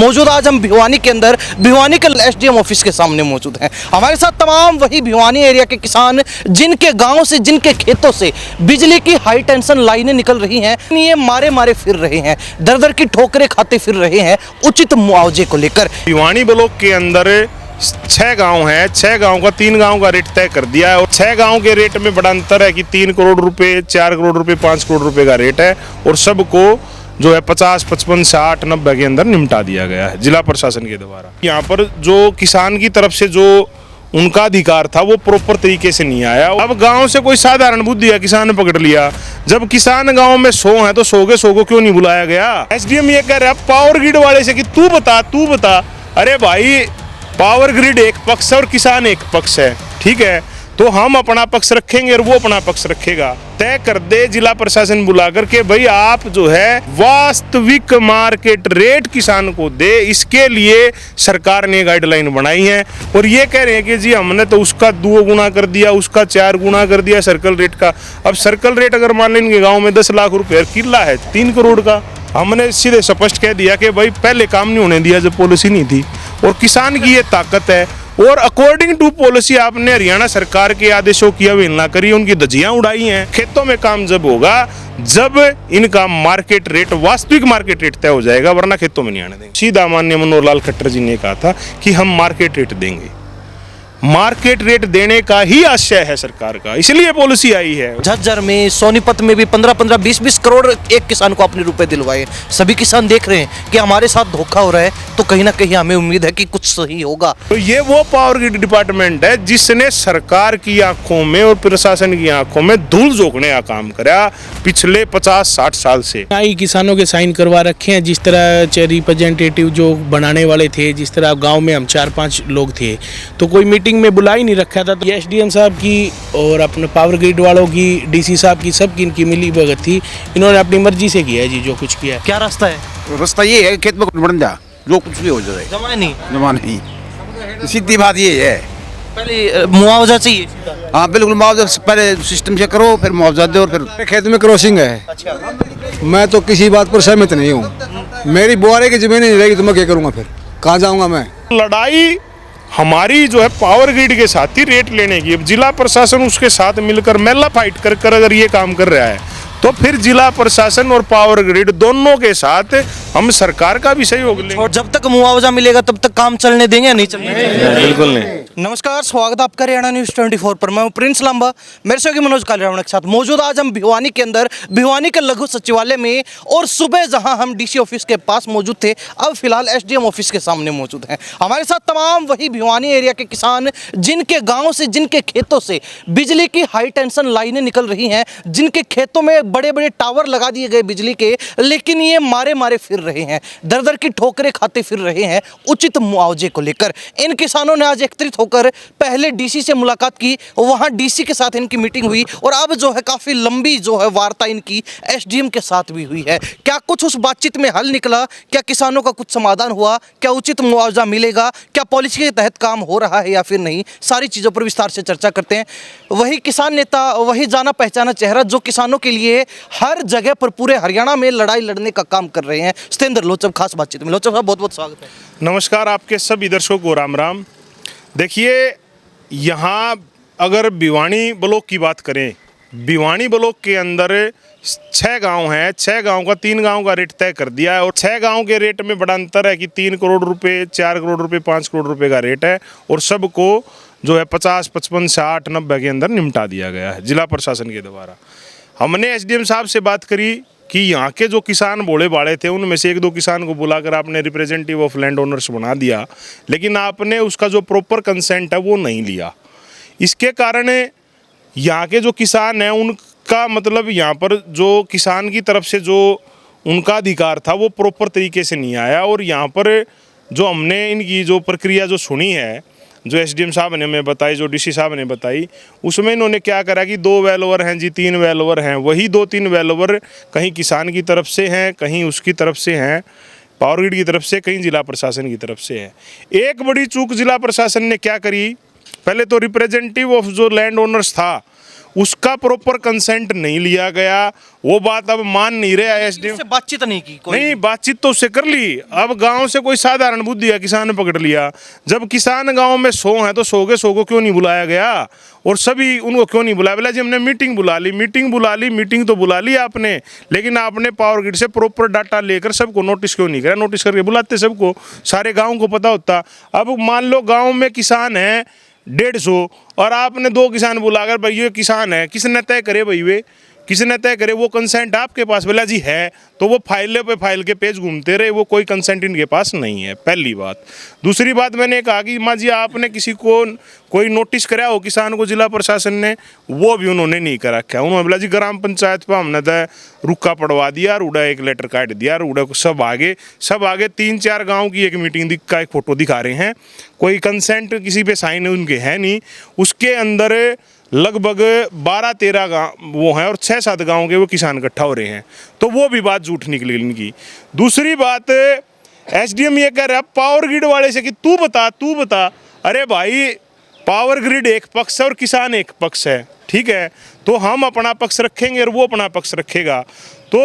मौजूद आज हम भिवानी के अंदर भिवानी के एसडीएम ऑफिस के सामने मौजूद हैं। हमारे साथ तमाम वही भिवानी एरिया के किसान जिनके गांव से जिनके खेतों से बिजली की हाई टेंशन लाइनें निकल रही हैं, ये मारे मारे फिर रहे हैं, दर दर की ठोकरें खाते फिर रहे हैं उचित मुआवजे को लेकर। भिवानी ब्लॉक के अंदर 6 गांव हैं, 6 गांव का 3 गांव का रेट तय कर दिया है और 6 गांव के रेट में बड़ा अंतर है कि 3 करोड़ रुपए, 4 करोड़ रुपए, 5 करोड़ रुपए का रेट है और सबको जो है 50, 55, 60, 90 के अंदर निपटा दिया गया है जिला प्रशासन के द्वारा। यहाँ पर जो किसान की तरफ से जो उनका अधिकार था वो प्रॉपर तरीके से नहीं आया। अब गांव से कोई साधारण बुद्धि है किसान ने पकड़ लिया। जब किसान गांव में 100 है तो 100 के 100 को क्यों नहीं बुलाया गया? एसडीएम ये कह रहा है पावर ग्रिड वाले से कि तू बता। अरे भाई, पावर ग्रिड एक पक्ष है और किसान एक पक्ष है, ठीक है? तो हम अपना पक्ष रखेंगे और वो अपना पक्ष रखेगा। तय कर दे जिला प्रशासन बुलाकर के भाई आप जो है वास्तविक मार्केट रेट किसान को दे। इसके लिए सरकार ने गाइडलाइन बनाई है और ये कह रहे हैं कि जी हमने तो उसका 2 गुना कर दिया, उसका 4 गुना कर दिया सर्कल रेट का। अब सर्कल रेट अगर मान लेंगे गाँव में 10 लाख रुपए किला है 3 करोड़ का, हमने सीधे स्पष्ट कह दिया कि भाई पहले काम नहीं होने दिया जब पॉलिसी नहीं थी और किसान की ये ताकत है। और अकॉर्डिंग टू पॉलिसी आपने हरियाणा सरकार के आदेशों की अवहेलना करी, उनकी धज्जियां उड़ाई हैं। खेतों में काम जब होगा जब इनका मार्केट रेट, वास्तविक मार्केट रेट तय हो जाएगा, वरना खेतों में नहीं आने देंगे। सीधा माननीय मनोहर लाल खट्टर जी ने कहा था कि हम मार्केट रेट देंगे। मार्केट रेट देने का ही आशय है सरकार का, इसलिए पॉलिसी आई है। झज्जर में, सोनीपत में भी 15-15, 20-20 करोड़ एक किसान को अपने रुपए दिलवाए। सभी किसान देख रहे हैं कि हमारे साथ धोखा हो रहा है, तो कहीं ना कहीं हमें उम्मीद है कि कुछ सही होगा। तो ये वो पावर ग्रिड डिपार्टमेंट है जिसने सरकार की आंखों में और प्रशासन की आंखों में धूल झोंकने का काम करा पिछले 50-60 साल से। कई किसानों के साइन करवा रखे हैं, जिस तरह रिप्रेजेंटेटिव जो बनाने वाले थे, जिस तरह गाँव में हम 4-5 लोग थे, तो कोई मीटिंग में बुला ही नहीं रखा था। तो एसडीएम साहब की और अपने पावर ग्रिड वालों की, डीसी साहब की, सबकी इनकी मिली भगत थी। इन्होंने अपनी मर्जी से किया है जी जो कुछ किया है। क्या रास्ता है? रास्ता ये है खेत में बन जा, जो कुछ भी हो जाए जमा नहीं। सीधी बात ये है, पहले मुआवजा चाहिए। हाँ बिल्कुल, मुआवजा पहले सिस्टम से करो, फिर मुआवजा दो और फिर। खेत में क्रॉसिंग है, मैं तो किसी बात पर सहमत नहीं हूँ। मेरी बुआरे की जमीन नहीं रहेगी तो मैं क्या करूँगा? फिर कहाँ जाऊँगा मैं? लड़ाई हमारी जो है पावर ग्रिड के साथ ही रेट लेने की। अब जिला प्रशासन उसके साथ मिलकर मेला फाइट कर अगर ये काम कर रहा है तो फिर जिला प्रशासन और पावर ग्रिड दोनों के साथ हम सरकार का भी सहयोग लेंगे। और जब तक मुआवजा मिलेगा तब तक काम चलने देंगे या नहीं चलने देंगे? बिल्कुल नहीं। नमस्कार, स्वागत है आपका हरियाणा न्यूज़ 24 पर। मैं हूं प्रिंस लांबा, मेरे सहयोगी मनोज कालिरावण के साथ मौजूद आज हम भिवानी के अंदर भिवानी के लघु सचिवालय में, और सुबह जहां हम डीसी ऑफिस के पास मौजूद थे, अब फिलहाल एसडीएम ऑफिस के सामने मौजूद हैं। हमारे साथ तमाम वही भिवानी एरिया के किसान जिनके गाँव से जिनके खेतों से बिजली की हाई टेंशन लाइनें निकल रही हैं, जिनके खेतों में बड़े बड़े टावर लगा दिए गए बिजली के, लेकिन ये मारे मारे फिर रहे हैं, दर दर की ठोकरें खाते फिर रहे हैं उचित मुआवजे को लेकर। इन किसानों ने आज एकत्रित होकर पहले डीसी से मुलाकात की, वहां डीसी के साथ इनकी मीटिंग हुई और अब जो है काफी लंबी जो है वार्ता इनकी एसडीएम के साथ भी हुई है। क्या कुछ उस बातचीत में हल निकला? क्या किसानों का कुछ समाधान हुआ? क्या उचित मुआवजा मिलेगा? क्या पॉलिसी के तहत काम हो रहा है या फिर नहीं? सारी चीजों पर विस्तार से चर्चा करते हैं। वही किसान नेता, वही जाना पहचाना चेहरा जो किसानों के लिए हर जगह पर पूरे हरियाणा में लड़ाई लड़ने का काम कर रहे हैं, सत्येंद्र लोचब खास बातचीत में। लोचब साहब, बहुत बहुत स्वागत है। नमस्कार, आपके सभी दर्शकों को राम राम। देखिए, यहाँ अगर भिवानी ब्लॉक की बात करें, भिवानी ब्लॉक के अंदर 6 गांव हैं, 6 गांव का 3 गांव का रेट तय कर दिया है और 6 गांव के रेट में बड़ा अंतर है कि 3 करोड़ रुपए, 4 करोड़ रुपए, 5 करोड़ रुपए का रेट है और सबको जो है 50, 55, 60, 90 के अंदर निपटा दिया गया है जिला प्रशासन के द्वारा। हमने एसडीएम साहब से बात करी कि यहाँ के जो किसान भोले भाले थे उनमें से 1-2 किसान को बुलाकर आपने रिप्रेजेंटेटिव ऑफ लैंड ओनर्स बना दिया, लेकिन आपने उसका जो प्रॉपर कंसेंट है वो नहीं लिया। इसके कारण यहाँ के जो किसान हैं उनका मतलब यहाँ पर जो किसान की तरफ से जो उनका अधिकार था वो प्रॉपर तरीके से नहीं आया और यहाँ पर जो हमने इनकी जो प्रक्रिया जो सुनी है, जो एसडीएम साहब ने हमें बताई, जो डीसी साहब ने बताई, उसमें इन्होंने क्या करा कि 2 वेल ओवर हैं जी, 3 वेल ओवर हैं। वही 2-3 वेल ओवर कहीं किसान की तरफ से हैं, कहीं उसकी तरफ से हैं, पावर ग्रिड की तरफ से, कहीं जिला प्रशासन की तरफ से है। एक बड़ी चूक जिला प्रशासन ने क्या करी, पहले तो रिप्रेजेंटेटिव ऑफ जो लैंड ओनर्स था उसका प्रॉपर कंसेंट नहीं लिया गया। वो बात अब मान नहीं रहे एसडीएम। उससे बातचीत नहीं की कोई? नहीं, बातचीत तो उससे कर ली। अब गांव से कोई साधारण बुद्धि है किसान ने पकड़ लिया। जब किसान गांव में 100 है तो 100 के 100 को क्यों नहीं बुलाया गया, और सभी उनको क्यों नहीं बुलाया? बोला जी हमने मीटिंग बुला ली। मीटिंग तो बुला ली आपने, लेकिन आपने पावर ग्रिड से प्रॉपर डाटा लेकर सबको नोटिस क्यों नहीं करा? नोटिस करके बुलाते सबको, सारे गाँव को पता होता। अब मान लो गाँव में किसान है 150 और आपने 2 किसान बुलाकर भाई ये किसान है, किसने तय करे भाई? वे किसने तय करे? वो कंसेंट आपके पास बोला जी है, तो वो फाइल पे फाइल के पेज घूमते रहे, वो कोई कंसेंट इनके पास नहीं है, पहली बात। दूसरी बात मैंने कहा कि माँ जी आपने किसी को कोई नोटिस कराया हो किसान को जिला प्रशासन ने? वो भी उन्होंने नहीं करा। क्या उन्होंने बोला जी ग्राम पंचायत पर हमने तो रुक्का पड़वा दिया, रूढ़ा एक लेटर काट दिया, रूढ़ा को सब आगे 3-4 गाँव की एक मीटिंग का एक फोटो दिखा रहे हैं, कोई कंसेंट किसी पे साइन उनके है नहीं। उसके अंदर लगभग 12-13 गाँव वो हैं और 6-7 गाँव के वो किसान इकट्ठा हो रहे हैं, तो वो भी बात झूठ निकली इनकी। दूसरी बात एसडीएम ये कह रहा है पावर ग्रिड वाले से कि तू बता। अरे भाई पावर ग्रिड एक पक्ष है और किसान एक पक्ष है, ठीक है? तो हम अपना पक्ष रखेंगे और वो अपना पक्ष रखेगा। तो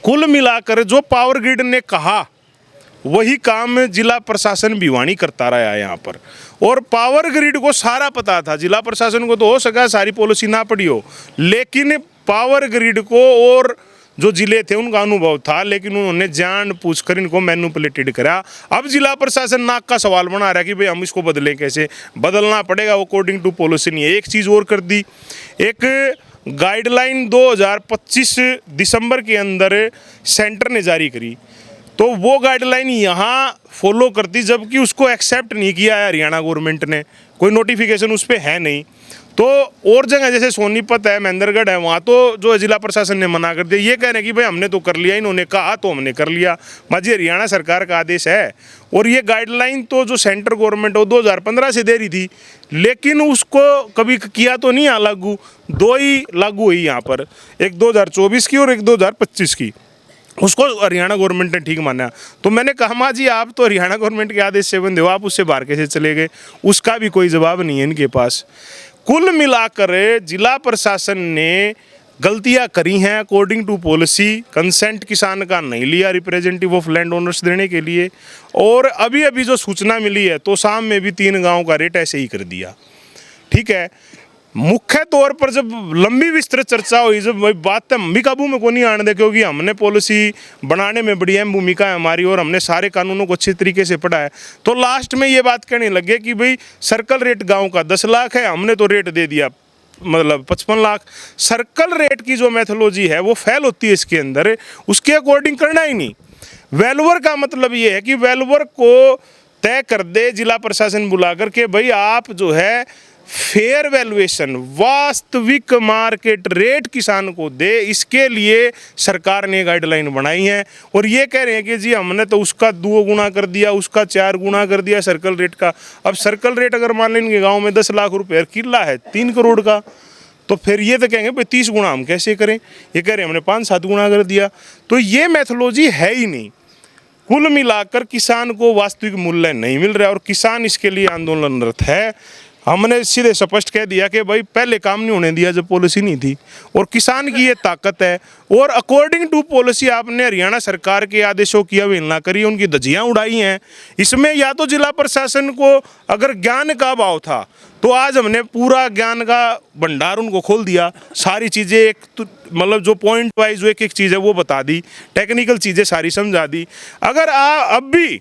कुल मिलाकर जो पावर ग्रिड ने कहा वही काम जिला प्रशासन भिवानी करता रहा है यहाँ पर। और पावर ग्रिड को सारा पता था, जिला प्रशासन को तो हो सका सारी पॉलिसी ना पड़ी हो, लेकिन पावर ग्रिड को और जो जिले थे उनका अनुभव था, लेकिन उन्होंने जान पूछकर इनको मैनिपुलेटेड करा। अब जिला प्रशासन नाक का सवाल बना रहा है कि भाई हम इसको बदलें कैसे? बदलना पड़ेगा, वो अकॉर्डिंग टू पॉलिसी नहीं है। एक चीज़ और कर दी, एक गाइडलाइन 2025 दिसंबर के अंदर सेंटर ने जारी करी, तो वो गाइडलाइन यहाँ फॉलो करती, जबकि उसको एक्सेप्ट नहीं किया है हरियाणा गवर्नमेंट ने, कोई नोटिफिकेशन उस पर है नहीं। तो और जगह जैसे सोनीपत है, महेंद्रगढ़ है, वहाँ तो जो जिला प्रशासन ने मना कर दिया। ये कह रहे हैं कि भाई हमने तो कर लिया, इन्होंने कहा तो हमने कर लिया। माजी हरियाणा सरकार का आदेश है, और ये गाइडलाइन तो जो सेंट्रल गवर्नमेंट वो 2015 से दे रही थी, लेकिन उसको कभी किया तो नहीं यहाँ लागू। 2 ही लागू हुई यहाँ पर, एक 2024 की और एक 2025 की। उसको हरियाणा गवर्नमेंट ने ठीक माना। तो मैंने कहा माँ जी आप तो हरियाणा गवर्नमेंट के आदेश से बंधे हो, आप उससे बाहर कैसे चले गए? उसका भी कोई जवाब नहीं है इनके पास। कुल मिलाकर जिला प्रशासन ने गलतियां करी हैं अकॉर्डिंग टू पॉलिसी। कंसेंट किसान का नहीं लिया रिप्रेजेंटेटिव ऑफ लैंड ओनर्स देने के लिए, और अभी जो सूचना मिली है तो शाम में भी 3 गाँव का रेट ऐसे ही कर दिया, ठीक है? मुख्य तौर पर जब लंबी विस्तृत चर्चा हुई, जब बात हम भी काबू में को नहीं आने दे, क्योंकि हमने पॉलिसी बनाने में बड़ी अहम भूमिका है हमारी और हमने सारे कानूनों को अच्छे तरीके से पढ़ा है। तो लास्ट में ये बात कहने लगे कि भाई सर्कल रेट गांव का 10 लाख है, हमने तो रेट दे दिया मतलब 55 लाख। सर्कल रेट की जो मैथोलॉजी है वो फेल होती है इसके अंदर, उसके अकॉर्डिंग करना ही नहीं। वैल्यूअर का मतलब ये है कि वैल्यूअर को तय कर दे जिला प्रशासन बुलाकर के भाई आप जो है फेयर वैल्यूएशन, वास्तविक मार्केट रेट किसान को दे, इसके लिए सरकार ने गाइडलाइन बनाई है। और ये कह रहे हैं कि जी हमने तो उसका 2 गुना कर दिया, उसका 4 गुना कर दिया सर्कल रेट का। अब सर्कल रेट अगर मान लेंगे गांव में 10 लाख रुपए किला है 3 करोड़ का, तो फिर ये तो कहेंगे भाई 30 गुना हम कैसे करें? ये कह रहे हैं हमने 5-7 गुना कर दिया। तो ये मैथोलॉजी है ही नहीं। कुल मिलाकर किसान को वास्तविक मूल्य नहीं मिल रहा और किसान इसके लिए आंदोलनरत है। हमने सीधे स्पष्ट कह दिया कि भाई पहले काम नहीं होने दिया जब पॉलिसी नहीं थी, और किसान की ये ताकत है। और अकॉर्डिंग टू पॉलिसी आपने हरियाणा सरकार के आदेशों की अवहेलना करी, उनकी धज्जियां उड़ाई हैं। इसमें या तो जिला प्रशासन को अगर ज्ञान का अभाव था तो आज हमने पूरा ज्ञान का भंडार उनको खोल दिया, सारी चीज़ें एक मतलब जो पॉइंट वाइज एक एक चीज़ है वो बता दी, टेक्निकल चीज़ें सारी समझा दी। अगर अब भी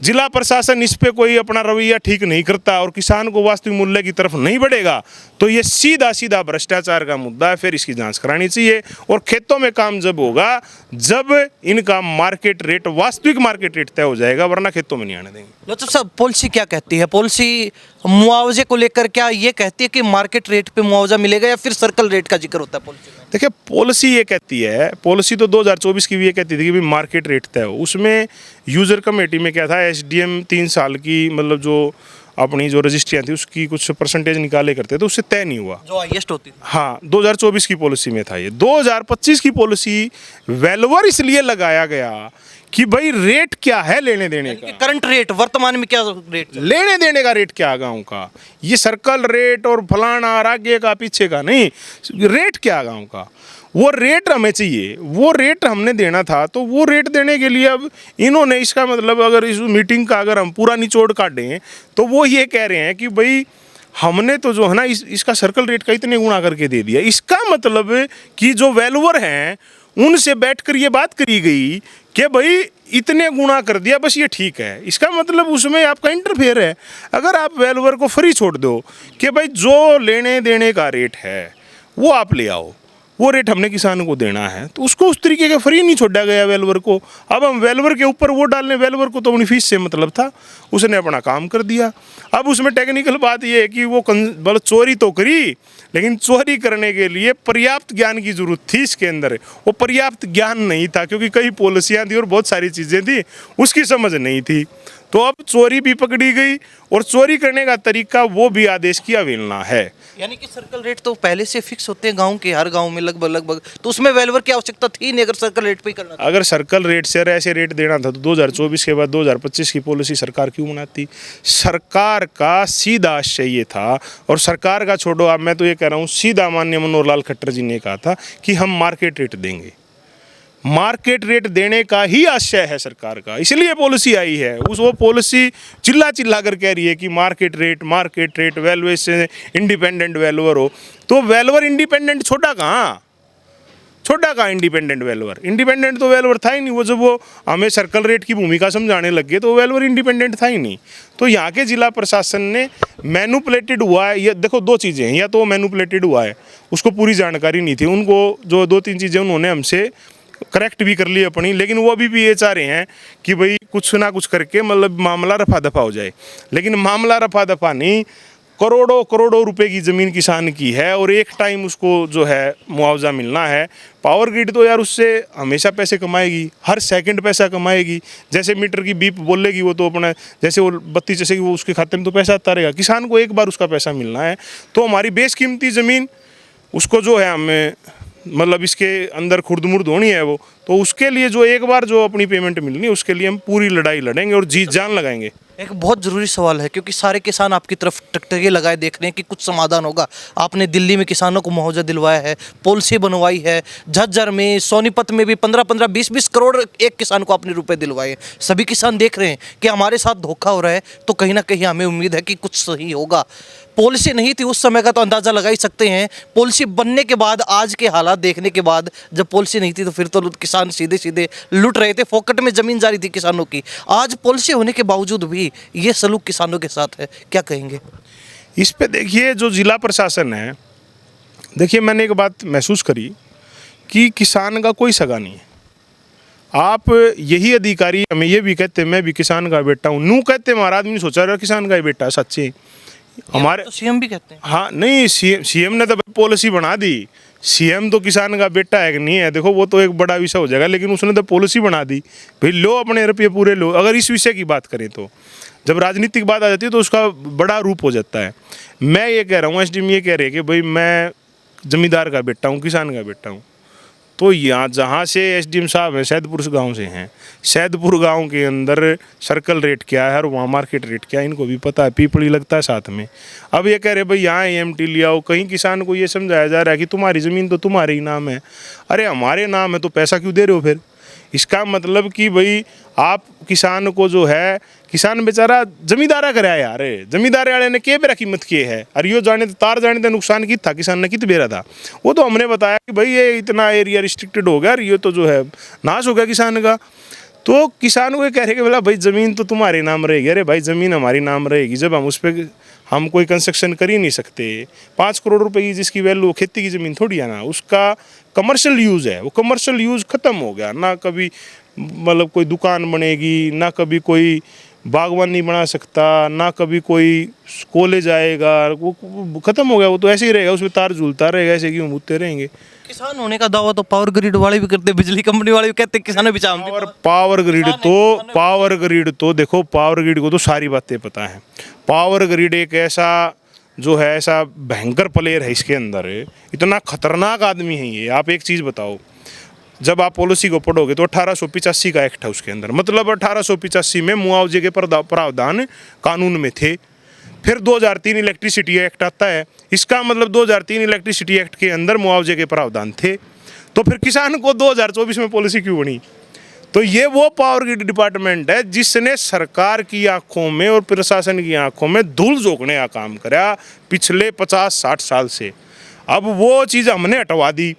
जिला प्रशासन इस पे कोई अपना रवैया ठीक नहीं करता और किसान को वास्तविक मूल्य की तरफ नहीं बढ़ेगा तो ये सीधा भ्रष्टाचार का मुद्दा है, फिर इसकी जांच करानी चाहिए। और खेतों में काम जब होगा जब इनका मार्केट रेट, वास्तविक मार्केट रेट तय हो जाएगा, वरना खेतों में नहीं आने देंगे। डॉक्टर साहब पॉलिसी क्या कहती है? पॉलिसी मुआवजे को लेकर क्या ये कहती है कि मार्केट रेट पे मुआवजा मिलेगा या फिर सर्कल रेट का जिक्र होता है पॉलिसी में? देखिए पॉलिसी ये कहती है, पॉलिसी तो 2024 की भी ये कहती थी कि भाई मार्केट रेट तय हो। उसमें यूज़र कमेटी में क्या था, एसडीएम 3 साल की मतलब जो अपनी जो रजिस्ट्रियाँ थी उसकी कुछ परसेंटेज निकाले करते तो उससे तय नहीं हुआ, जो हाईएस्ट होती थी। हाँ 2024 की पॉलिसी में था ये। 2025 की पॉलिसी वैल्यूअर इसलिए लगाया गया कि भाई रेट क्या है लेने देने का, करंट रेट वर्तमान में क्या रेट लेने देने का रेट क्या है गांव का। ये सर्कल रेट और फलाना आगे का पीछे का नहीं, रेट क्या है गांव का, वो रेट हमें चाहिए, वो रेट हमने देना था। तो वो रेट देने के लिए अब इन्होंने, इसका मतलब अगर इस मीटिंग का अगर हम पूरा निचोड़ काटें तो वो ये कह रहे हैं कि भाई हमने तो जो है ना इसका सर्कल रेट का इतने गुणा करके दे दिया। इसका मतलब कि जो वैल्यूअर हैं उनसे बैठकर ये बात करी गई कि भाई इतने गुणा कर दिया बस ये ठीक है। इसका मतलब उसमें आपका इंटरफेयर है। अगर आप वैल्यूअर को फ्री छोड़ दो कि भाई जो लेने देने का रेट है वो आप ले आओ, वो रेट हमने किसान को देना है, तो उसको उस तरीके का फ्री नहीं छोड़ा गया वेलवर को। अब हम वेलवर के ऊपर वो डालने, वेलवर को तो अपनी फीस से मतलब था, उसने अपना काम कर दिया। अब उसमें टेक्निकल बात ये है कि वो मतलब चोरी तो करी, लेकिन चोरी करने के लिए पर्याप्त ज्ञान की जरूरत थी इसके अंदर। वो पर्याप्त ज्ञान नहीं था क्योंकि कई पॉलिसियाँ थी और बहुत सारी चीज़ें थी, उसकी समझ नहीं थी। तो अब चोरी भी पकड़ी गई और चोरी करने का तरीका वो भी आदेश की अवहेलना है। यानी कि सर्कल रेट तो पहले से फिक्स होते हैं गांव के, हर गांव में लगभग, तो उसमें वेलवर की आवश्यकता थी नहीं अगर सर्कल रेट पे ही करना था। अगर सर्कल रेट से ऐसे रेट देना था तो 2024 के बाद 2025 की पॉलिसी सरकार क्यों बनाती। सरकार का सीधा आशय ये था, और सरकार का छोड़ो, अब मैं तो ये कह रहा हूँ सीधा माननीय मनोहर लाल खट्टर जी ने कहा था कि हम मार्केट रेट देंगे। मार्केट रेट देने का ही आशय है सरकार का, इसलिए पॉलिसी आई है। वो पॉलिसी चिल्ला चिल्ला कर कह रही है कि मार्केट रेट वैल्यूए से इंडिपेंडेंट वैल्यूअर हो। तो वैल्यूअर इंडिपेंडेंट छोटा कहाँ इंडिपेंडेंट वैल्यूअर, इंडिपेंडेंट तो वैल्यूअर था ही नहीं। वो जब वो हमें सर्कल रेट की भूमिका समझाने लग गए तो वैल्यूअर इंडिपेंडेंट था ही नहीं। तो यहाँ के जिला प्रशासन ने मैनुपुलेटेड हुआ है। ये देखो दो चीज़ें हैं, या तो मैनुपुलेटेड हुआ है, उसको पूरी जानकारी नहीं थी, उनको जो 2-3 चीज़ें उन्होंने हमसे करेक्ट भी कर ली अपनी, लेकिन वो अभी भी ये चाह रहे हैं कि भाई कुछ ना कुछ करके मतलब मामला रफा दफा हो जाए। लेकिन मामला रफा दफा नहीं, करोड़ों रुपए की ज़मीन किसान की है और एक टाइम उसको जो है मुआवजा मिलना है। पावर ग्रिड तो यार उससे हमेशा पैसे कमाएगी, हर सेकंड पैसा कमाएगी। जैसे मीटर की बीप बोलेगी वो तो अपना, जैसे वो बत्ती चसेगी वो उसके खाते में तो पैसा आता रहेगा। किसान को एक बार उसका पैसा मिलना है। तो हमारी बेशकीमती ज़मीन उसको जो है हमें मतलब इसके अंदर खुर्द-मुर्द होनी है वो, तो उसके लिए जो एक बार जो अपनी पेमेंट मिलनी है उसके लिए हम पूरी लड़ाई लड़ेंगे और जी जान लगाएंगे। एक बहुत ज़रूरी सवाल है क्योंकि सारे किसान आपकी तरफ टकटके लगाए देख रहे हैं कि कुछ समाधान होगा। आपने दिल्ली में किसानों को मुआवजा दिलवाया है, पॉलिसी बनवाई है, झज्जर में, सोनीपत में भी 15-15, 20-20 करोड़ एक किसान को आपने रुपए दिलवाए हैं। सभी किसान देख रहे हैं कि हमारे साथ धोखा हो रहा है, तो कहीं ना कहीं हमें उम्मीद है कि कुछ सही होगा। पॉलिसी नहीं थी उस समय का तो अंदाज़ा लगा ही सकते हैं, पॉलिसी बनने के बाद आज के हालात देखने के बाद, जब पॉलिसी नहीं थी तो फिर तो किसान सीधे सीधे लूट रहे थे, फोकट में ज़मीन जा रही थी किसानों की। आज पॉलिसी होने के बावजूद भी ये सलूक किसानों के साथ है, क्या कहेंगे इस पे? देखिए जो जिला प्रशासन है, देखिए मैंने एक बात महसूस करी कि किसान का कोई सगा नहीं है। आप यही अधिकारी हमें ये भी कहते मैं भी किसान का बेटा हूँ, नू कहते हमारा आदमी सोचा रहा किसान का ही बेटा, सच्चे हमारे तो सीएम भी कहते हैं। हाँ नहीं, सीएम ने तो पॉलिसी बना दी। सीएम तो किसान का बेटा है कि नहीं है, देखो वो तो एक बड़ा विषय हो जाएगा, लेकिन उसने तो पॉलिसी बना दी, भाई लो अपने रुपये पूरे लो। अगर इस विषय की बात करें तो जब राजनीतिक बात आ जाती है तो उसका बड़ा रूप हो जाता है। मैं ये कह रहा हूँ, एसडीएम ये कह रहे हैं कि भाई मैं जमींदार का बेटा हूँ, किसान का बेटा हूँ। तो यहाँ जहाँ से एसडीएम साहब हैं सैदपुर गांव से हैं, सैदपुर गांव के अंदर सर्कल रेट क्या है और वहाँ मार्केट रेट क्या है इनको भी पता है, पीपली लगता है साथ में। अब ये कह रहे भाई यहाँ एएमटी ले आओ, कहीं किसान को ये समझाया जा रहा है कि तुम्हारी ज़मीन तो तुम्हारे ही नाम है। अरे हमारे नाम है तो पैसा क्यों दे रहे हो फिर? इसका मतलब कि भाई आप किसान को जो है, किसान बेचारा जमींदारा कराया यार, जमींदार वाले ने के बेरा कीमत किए है, और यो जाने तो तार जाने तो नुकसान की था किसान ने कित बेरा था। वो तो हमने बताया कि भाई ये इतना एरिया रिस्ट्रिक्टेड हो गया, ये तो जो है नाश हो गया किसान का। तो किसान को कह रहे कि बोला भाई ज़मीन तो तुम्हारे नाम रहेगी। अरे भाई ज़मीन हमारी नाम रहेगी जब हम उस पर हम कोई कंस्ट्रक्शन कर ही नहीं सकते। 5 करोड़ रुपए की जिसकी वैल्यू खेती की ज़मीन थोड़ी है ना, उसका कमर्शियल यूज़ है, वो कमर्शियल यूज़ ख़त्म हो गया ना। कभी मतलब कोई दुकान बनेगी ना, कभी कोई बागवानी बना सकता ना, कभी कोई कॉलेज आएगा, वो ख़त्म हो गया। वो तो ऐसे ही रहेगा, उसमें तार झूलता रहेगा, ऐसे क्यों मुद्दे रहेंगे। किसान होने का दावा तो पावर ग्रिड वाले भी करते, बिजली कंपनी वाले भी कहते, किसान भी चाहते। और पावर ग्रिड तो देखो, पावर ग्रिड को तो सारी बातें पता है। पावर ग्रिड एक ऐसा जो है, ऐसा भयंकर प्लेयर है इसके अंदर, इतना खतरनाक आदमी है ये। आप एक चीज़ बताओ, जब आप पॉलिसी को पढ़ोगे तो 1885 का एक्ट है उसके अंदर, मतलब 1885 में मुआवजे के प्रावधान कानून में थे। फिर 2003 इलेक्ट्रिसिटी एक्ट आता है, इसका मतलब 2003 इलेक्ट्रिसिटी एक्ट के अंदर मुआवजे के प्रावधान थे। तो फिर किसान को 2024 में पॉलिसी क्यों बनी? तो ये वो पावर ग्रिड डिपार्टमेंट है जिसने सरकार की आंखों में और प्रशासन की आंखों में धूल झोंकने का काम करा पिछले 50-60 साल से। अब वो चीज़ हमने हटवा दी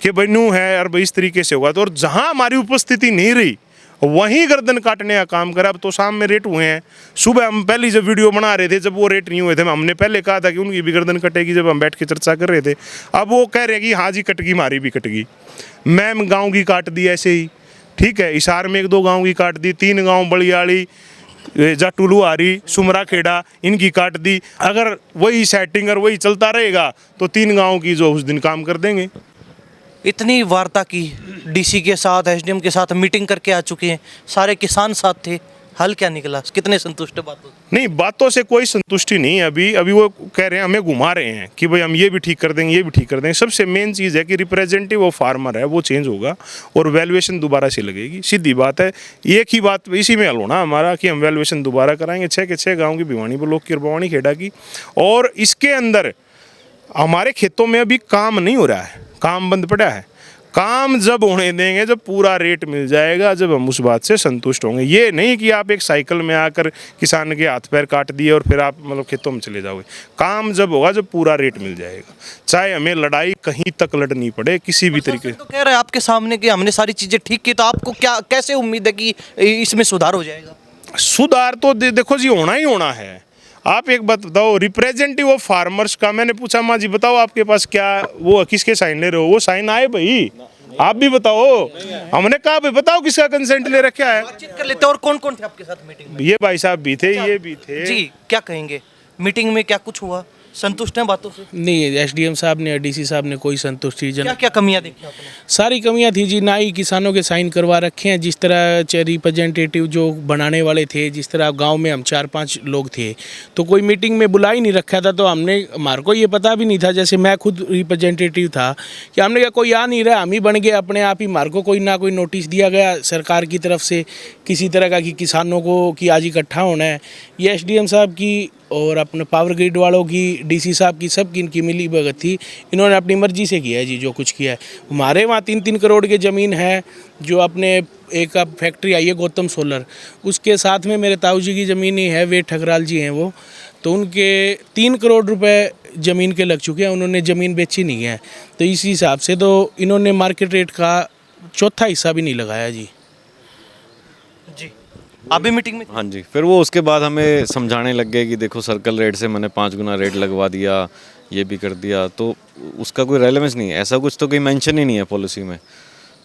कि भाई न्यू है और भाई इस तरीके से होगा, तो और जहाँ हमारी उपस्थिति नहीं रही वहीं गर्दन काटने का काम करा। अब तो शाम में रेट हुए हैं, सुबह हम पहली जब वीडियो बना रहे थे जब वो रेट नहीं हुए थे, हमने पहले कहा था कि उनकी भी गर्दन कटेगी जब हम बैठ के चर्चा कर रहे थे। अब वो कह रहे हैं कि हाँ जी कटगी, हमारी भी कटगी। मैम गाँव की काट दी ऐसे ही, ठीक है, हिसार में 1-2 गाँव की काट दी, 3 गाँव बलियाड़ी, जाटुलुहारी, सुमरा खेड़ा, इनकी काट दी। अगर वही सेटिंग और वही चलता रहेगा तो 3 गाँव की जो उस दिन काम कर देंगे। इतनी वार्ता की, डीसी के साथ, एसडीएम के साथ मीटिंग करके आ चुके हैं, सारे किसान साथ थे, हल क्या निकला? कितने संतुष्ट है बातों से? नहीं, बातों से कोई संतुष्टि नहीं है अभी वो कह रहे हैं, हमें घुमा रहे हैं कि भाई हम ये भी ठीक कर देंगे, ये भी ठीक कर देंगे। सबसे मेन चीज़ है कि रिप्रेजेंटेटिव ऑफ फार्मर है वो चेंज होगा और वैल्यूएशन दोबारा से लगेगी। सीधी बात है, एक ही बात इसी में हल होना हमारा कि हम वैल्यूएशन दोबारा कराएंगे 6 के 6 गाँव की, भिवानी ब्लॉक की और भवानी खेड़ा की। और इसके अंदर हमारे खेतों में अभी काम नहीं हो रहा है, काम बंद पड़ा है। काम जब होने देंगे जब पूरा रेट मिल जाएगा, जब हम उस बात से संतुष्ट होंगे। ये नहीं कि आप एक साइकिल में आकर किसान के हाथ पैर काट दिए और फिर आप मतलब खेतों में चले जाओगे। काम जब होगा जब पूरा रेट मिल जाएगा, चाहे हमें लड़ाई कहीं तक लड़नी पड़े किसी भी तरीके। तो कह रहे हैं आपके सामने कि हमने सारी चीजें ठीक की, तो आपको क्या कैसे उम्मीद है कि इसमें सुधार हो जाएगा? सुधार तो देखो जी होना ही होना है। आप एक बात बताओ, रिप्रेजेंटेटिव ऑफ फार्मर्स का मैंने पूछा, माँ जी बताओ आपके पास क्या वो किसके साइन ले रहे हो? वो साइन आए भाई, आप भी बताओ। हमने कहा भाई बताओ किसका कंसेंट ले रखा है, बातचीत कर लेते हैं। और कौन कौन थे आपके साथ मीटिंग में? ये भाई साहब भी थे, ये भी थे जी। क्या कहेंगे, मीटिंग में क्या कुछ हुआ? संतुष्ट हैं बातों से? नहीं, एसडीएम साहब ने, डीसी साहब ने कोई संतुष्टि क्या क्या कमियां देखी आपने? सारी कमियां थी जी। ना ही किसानों के साइन करवा रखे हैं, जिस तरह रिप्रेजेंटेटिव जो बनाने वाले थे, जिस तरह गांव में हम 4-5 लोग थे तो कोई मीटिंग में बुला ही नहीं रखा था। तो हमारे को ये पता भी नहीं था, जैसे मैं खुद रिप्रेजेंटेटिव था, कि हमने कहा कोई आ नहीं रहा, हम ही बन गए अपने आप ही। हमारे को कोई ना कोई नोटिस दिया गया सरकार की तरफ से किसी तरह का कि किसानों को कि आज इकट्ठा होना है। ये एसडीएम साहब की और अपने पावर ग्रिड वालों की, डीसी साहब की, सब की इनकी मिली भगत थी। इन्होंने अपनी मर्जी से किया है जी जो कुछ किया है। हमारे वहाँ 3-3 करोड़ की ज़मीन है, जो अपने एक अब फैक्ट्री आई है गौतम सोलर, उसके साथ में मेरे ताऊ जी की ज़मीन ही है, वे ठकराल जी हैं वो, तो उनके 3 करोड़ रुपए ज़मीन के लग चुके हैं, उन्होंने ज़मीन बेची नहीं है। तो इस हिसाब से तो इन्होंने मार्केट रेट का 1/4 हिस्सा भी नहीं लगाया जी। जी, आप भी मीटिंग में? हाँ जी, फिर वो उसके बाद हमें समझाने लग गए कि देखो सर्कल रेट से मैंने 5 गुना रेट लगवा दिया, ये भी कर दिया, तो उसका कोई रेलेवेंस नहीं है, ऐसा कुछ तो कोई मेंशन ही नहीं है पॉलिसी में।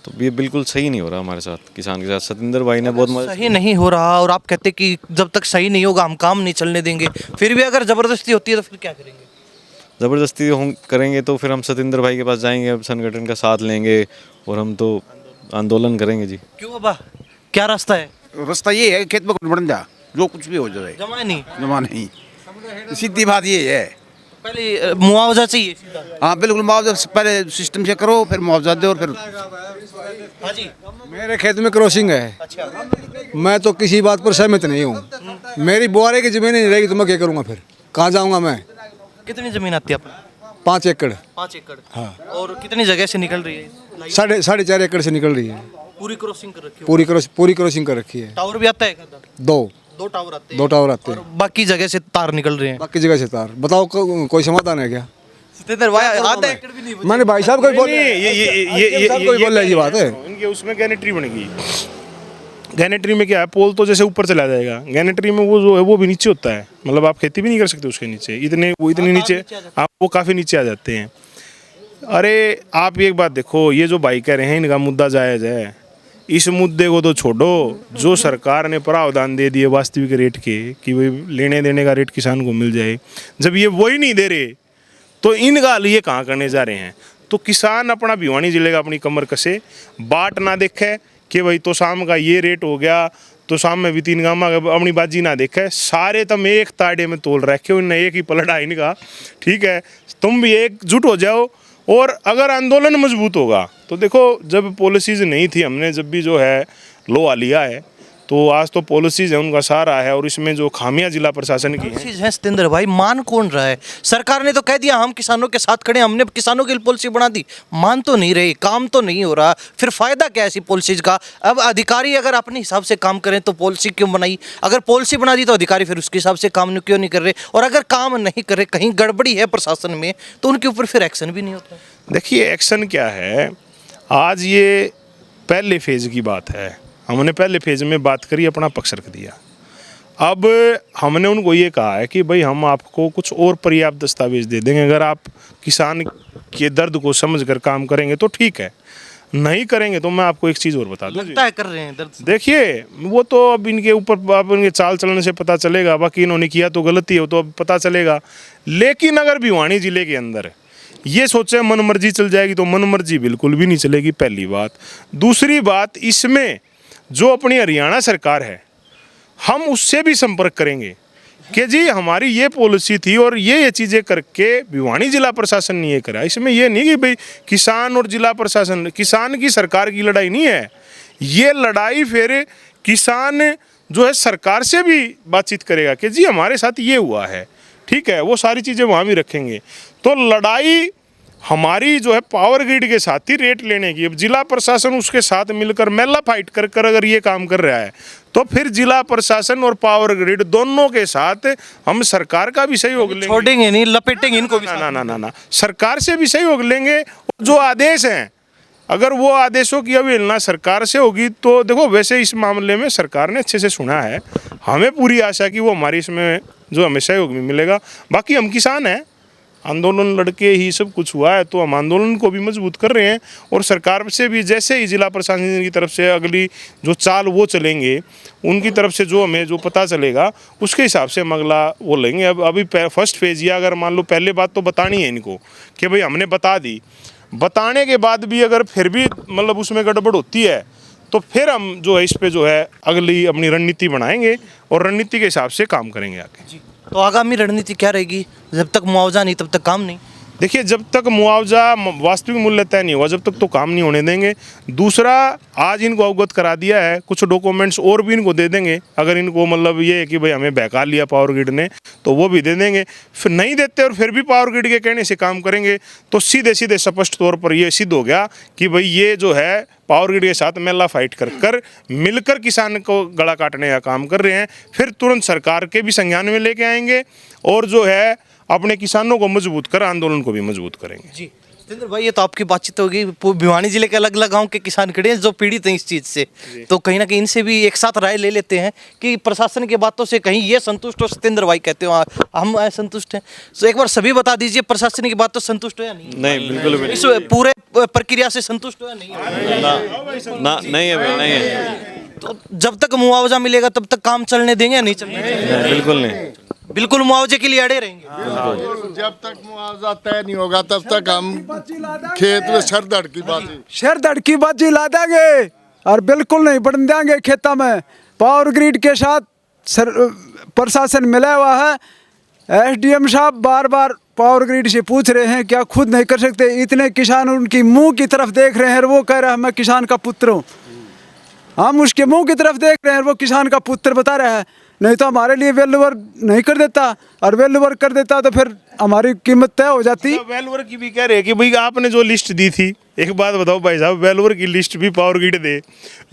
तो ये बिल्कुल सही नहीं हो रहा हमारे साथ, किसान के साथ। सतिंदर भाई ने बहुत मदद। सही नहीं हो रहा और आप कहते कि जब तक सही नहीं होगा हम काम नहीं चलने देंगे, फिर भी अगर ज़बरदस्ती होती है तो फिर क्या करेंगे? ज़बरदस्ती हम करेंगे तो फिर हम सतिंदर भाई के पास जाएंगे, संगठन का साथ लेंगे और हम तो आंदोलन करेंगे जी। क्यों बाबा, क्या रास्ता है? रास्ता ये है खेत में कुछ बन जा, जो कुछ भी हो जाए, जमा नहीं, जमा नहीं, सीधी बात ये है। पहले मुआवजा चाहिए सीधा। हाँ बिल्कुल, मुआवजा पहले सिस्टम से करो, फिर मुआवजा दो और फिर। हाँ जी। मेरे खेत में क्रॉसिंग है, अच्छा, मैं तो किसी बात पर सहमत नहीं हूँ। मेरी बुआरे की ज़मीन नहीं रहेगी तो मैं क्या करूँगा? फिर कहाँ जाऊँगा मैं? कितनी ज़मीन आती है अपनी? 5 एकड़। 5 एकड़। हाँ। और कितनी जगह से निकल रही है? 4.5 एकड़ से निकल रही है। पूरी क्रॉसिंग कर रखी है? पूरी क्रॉसिंग कर रखी है। टावर भी आता है क्या? 2 टावर आते हैं। 2 टावर आते और हैं, बाकी जगह से तार निकल रहे हैं। बाकी जगह से तार। बताओ कोई समाधान है क्या? सतेंद्र भाई, आधा एकड़ भी नहीं बचा। मैंने भाई साहब को बोल ये रही बात है। इनके उसमें गैनेट्री बनेगी। गैनेट्री में क्या है, पोल तो जैसे ऊपर चला जाएगा, गैनेट्री में वो जो है वो भी नीचे होता है, मतलब आप खेती भी नहीं कर सकते उसके नीचे, इतने नीचे आप वो काफ़ी नीचे आ जाते हैं। अरे आप एक बात देखो, ये जो भाई कह रहे हैं इनका मुद्दा जायज़ है, इस मुद्दे को तो छोड़ो। जो सरकार ने प्रावधान दे दिए वास्तविक रेट के कि भाई लेने देने का रेट किसान को मिल जाए, जब ये वही नहीं दे रहे तो इनका लिए कहाँ करने जा रहे हैं? तो किसान अपना भिवानी जिले का अपनी कमर कसे, बाट ना देखे कि भाई तो शाम का ये रेट हो गया तो शाम में भी 3 गामा अपनी बाजी ना देखे। सारे तुम एक ताड़े में तोल रखे हो, इन्हें एक ही पलड़ा इनका, ठीक है? तुम भी एकजुट हो जाओ और अगर आंदोलन मजबूत होगा तो देखो, जब पॉलिसीज़ नहीं थी, हमने जब भी जो है लॉ लिया है, तो आज तो पॉलिसीज़ है उनका सारा है, और इसमें जो खामियां जिला प्रशासन की हैं। चीज है सतेंद्र भाई, मान कौन रहा है? सरकार ने तो कह दिया हम किसानों के साथ खड़े हैं, हमने किसानों के लिए पॉलिसी बना दी, मान तो नहीं रही, काम तो नहीं हो रहा, फिर फायदा क्या है ऐसी पॉलिसीज का? अब अधिकारी अगर अपने हिसाब से काम करें तो पॉलिसी क्यों बनाई? अगर पॉलिसी बना दी तो अधिकारी फिर उसके हिसाब से काम क्यों नहीं कर रहे? और अगर काम नहीं कर रहे, कहीं गड़बड़ी है प्रशासन में, तो उनके ऊपर फिर एक्शन भी नहीं होता। देखिए एक्शन क्या है, आज ये पहले फेज़ की बात है, हमने पहले फेज़ में बात करी, अपना पक्ष रख दिया। अब हमने उनको ये कहा है कि भाई हम आपको कुछ और पर्याप्त दस्तावेज दे देंगे, अगर आप किसान के दर्द को समझकर काम करेंगे तो ठीक है, नहीं करेंगे तो मैं आपको एक चीज़ और बता दूं। लगता है कर रहे हैं दर्द। देखिए वो तो अब इनके ऊपर, अब इनके चाल चलन से पता चलेगा, बाकी इन्होंने किया तो गलती हो तो अब पता चलेगा। लेकिन अगर भिवानी जिले के अंदर ये सोचे मन मर्जी चल जाएगी तो मन मर्जी बिल्कुल भी नहीं चलेगी, पहली बात। दूसरी बात, इसमें जो अपनी हरियाणा सरकार है, हम उससे भी संपर्क करेंगे कि जी हमारी ये पॉलिसी थी और ये चीज़ें करके भिवानी जिला प्रशासन ने ये करा। इसमें ये नहीं कि भाई किसान और जिला प्रशासन, किसान की सरकार की लड़ाई नहीं है, ये लड़ाई फिर किसान जो है सरकार से भी बातचीत करेगा कि जी हमारे साथ ये हुआ है, ठीक है, वो सारी चीज़ें वहाँ भी रखेंगे। तो लड़ाई हमारी जो है पावर ग्रिड के साथ ही रेट लेने की। अब जिला प्रशासन उसके साथ मिलकर मेला फाइट कर कर अगर ये काम कर रहा है, तो फिर जिला प्रशासन और पावर ग्रिड दोनों के साथ हम सरकार का भी सहयोग लेंगे, छोड़ेंगे नहीं, लपेटेंगे इनको भी। ना, सरकार से भी सहयोग लेंगे। जो आदेश हैं, अगर वो आदेशों की अवहेलना सरकार से होगी तो देखो, वैसे इस मामले में सरकार ने अच्छे से सुना है, हमें पूरी आशा कि वो हमारी इसमें जो हमें सहयोग भी मिलेगा। बाकी हम किसान हैं, आंदोलन लड़के ही सब कुछ हुआ है, तो हम आंदोलन को भी मजबूत कर रहे हैं, और सरकार से भी जैसे ही जिला प्रशासन की तरफ से अगली जो चाल वो चलेंगे, उनकी तरफ से जो हमें जो पता चलेगा उसके हिसाब से हम अगला वो लेंगे। अब अभी फर्स्ट फेज, या अगर मान लो पहले बात तो बतानी है इनको कि भाई हमने बता दी, बताने के बाद भी अगर फिर भी मतलब उसमें गड़बड़ होती है तो फिर हम जो है इस पे जो है अगली अपनी रणनीति बनाएंगे और रणनीति के हिसाब से काम करेंगे आगे। तो आगामी रणनीति क्या रहेगी? जब तक मुआवजा नहीं तब तक काम नहीं। देखिए, जब तक मुआवजा वास्तविक मूल्य तय नहीं हुआ, जब तक तो काम नहीं होने देंगे। दूसरा, आज इनको अवगत करा दिया है, कुछ डॉक्यूमेंट्स और भी इनको दे देंगे, अगर इनको मतलब ये है कि भाई हमें बहका लिया पावर ग्रिड ने, तो वो भी दे देंगे। फिर नहीं देते और फिर भी पावर ग्रिड के कहने से काम करेंगे, तो सीधे सीधे स्पष्ट तौर पर ये सिद्ध हो गया कि भाई ये जो है पावर ग्रिड के साथ मेला फाइट कर मिलकर किसान को गला काटने का काम कर रहे हैं। फिर तुरंत सरकार के भी संज्ञान में लेके आएंगे और जो है अपने किसानों को मजबूत कर आंदोलन को भी मजबूत करेंगे। जी सतेंद्र भाई, ये तो आपकी बातचीत होगी। भिवानी जिले के अलग अलग गांव के किसान खड़े हैं जो पीड़ित हैं इस चीज़ से, तो कहीं ना कहीं इनसे भी एक साथ राय ले लेते हैं कि प्रशासन की बातों से कहीं ये संतुष्ट हो। सतेंद्र भाई कहते हो हम असंतुष्ट हैं, तो एक बार सभी बता दीजिए, प्रशासन की बात तो संतुष्ट हो या नहीं? नहीं, बिल्कुल भी इस पूरे प्रक्रिया से संतुष्ट हो या नहीं? नहीं है। तो जब तक मुआवजा मिलेगा तब तक काम चलने देंगे या नहीं चलने देंगे? बिल्कुल नहीं, बिल्कुल मुआवजे के लिए अड़े रहेंगे। जब तक मुआवजा तय नहीं होगा तब तक हम खेत में सरदर्द की बाजी ला देंगे और बिल्कुल नहीं बढ़ने देंगे खेता में। पावर ग्रिड के साथ प्रशासन मिला हुआ है। एसडीएम साहब बार बार पावर ग्रिड से पूछ रहे हैं, क्या खुद नहीं कर सकते? इतने किसान उनकी मुंह की तरफ देख रहे हैं और वो कह रहा है मैं किसान का पुत्र हूँ। हम उसके मुंह की तरफ देख रहे हैं, वो किसान का पुत्र बता रहा है। नहीं तो हमारे लिए वेलवर नहीं कर देता, और वेलवर कर देता तो फिर हमारी कीमत तय हो जाती। वेलवर की भी कह रहे हैं कि भाई आपने जो लिस्ट दी थी, एक बात बताओ भाई साहब, वेलवर की लिस्ट भी पावर ग्रिड दे,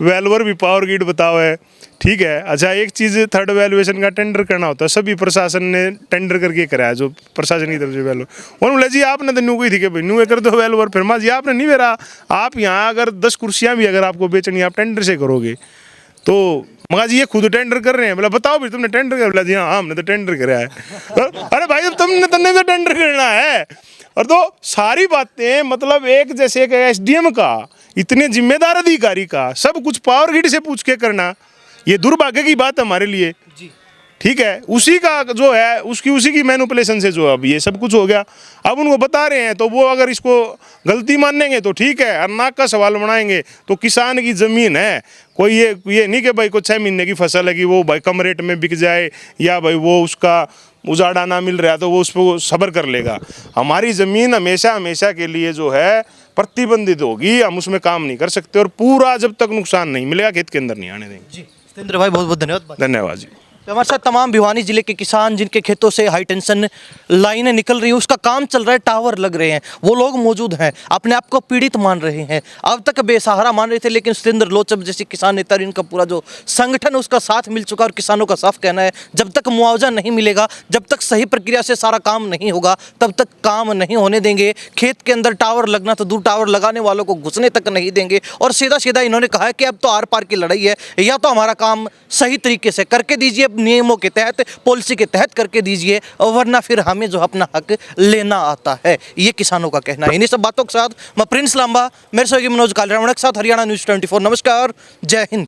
वेलवर भी पावर ग्रिड बताओ है, ठीक है। अच्छा, एक चीज़ थर्ड वैल्यूएशन का टेंडर करना होता है, सभी प्रशासन ने टेंडर करके कराया, जो प्रशासन की तरफ से वैल्यू। और बोले जी आपने तो न्यू गई थी कि भाई न्यू कर दो वैल्यूवर, फिर माँ जी आपने नहीं मेरा, आप यहाँ अगर 10 कुर्सियाँ भी अगर आपको बेचनी आप टेंडर से करोगे, तो मगा जी ये खुद टेंडर कर रहे हैं। बोला बताओ भी तुमने टेंडर कर? बोला जी हाँ हमने तो टेंडर कराया है। अरे भाई तुमने तो टेंडर करना है। और तो सारी बातें मतलब एक जैसे एक एसडीएम का, इतने जिम्मेदार अधिकारी का सब कुछ पावर ग्रिड से पूछ के करना, ये दुर्भाग्य की बात हमारे लिए, ठीक है, उसी का जो है उसी की मैनिपुलेशन से जो अब ये सब कुछ हो गया। अब उनको बता रहे हैं तो वो अगर इसको गलती मानेंगे तो ठीक है, और नाक का सवाल बनाएंगे तो किसान की ज़मीन है, कोई ये नहीं कि भाई को 6 महीने की फसल है कि वो भाई कम रेट में बिक जाए या भाई वो उसका उजाड़ा ना मिल रहा है तो वो उस पर सब्र कर लेगा। हमारी ज़मीन हमेशा के लिए जो है प्रतिबंधित होगी, हम उसमें काम नहीं कर सकते और पूरा जब तक नुकसान नहीं मिलेगा खेत के अंदर नहीं आने देंगे। जी सत्येंद्र भाई बहुत बहुत धन्यवाद। धन्यवाद जी। तो हमारे साथ तमाम भिवानी जिले के किसान जिनके खेतों से हाई टेंशन लाइनें निकल रही हैं, उसका काम चल रहा है, टावर लग रहे हैं, वो लोग मौजूद हैं, अपने आप को पीड़ित मान रहे हैं, अब तक बेसहारा मान रहे थे, लेकिन सत्येंद्र लोचब जैसे किसान नेता, इनका पूरा जो संगठन उसका साथ मिल चुका और किसानों का साफ कहना है जब तक मुआवजा नहीं मिलेगा, जब तक सही प्रक्रिया से सारा काम नहीं होगा, तब तक काम नहीं होने देंगे। खेत के अंदर टावर लगना तो दूर, टावर लगाने वालों को घुसने तक नहीं देंगे। और सीधा सीधा इन्होंने कहा है कि अब तो आर पार की लड़ाई है, या तो हमारा काम सही तरीके से करके दीजिए, नियमों के तहत, पॉलिसी के तहत करके दीजिए, वरना फिर हमें जो अपना हक लेना आता है, ये किसानों का कहना है। इन्हीं सब बातों के साथ मैं प्रिंस लांबा, मेरे सहयोगी मनोज कालिरावण के साथ हरियाणा न्यूज़ 24। नमस्कार, जय हिंद।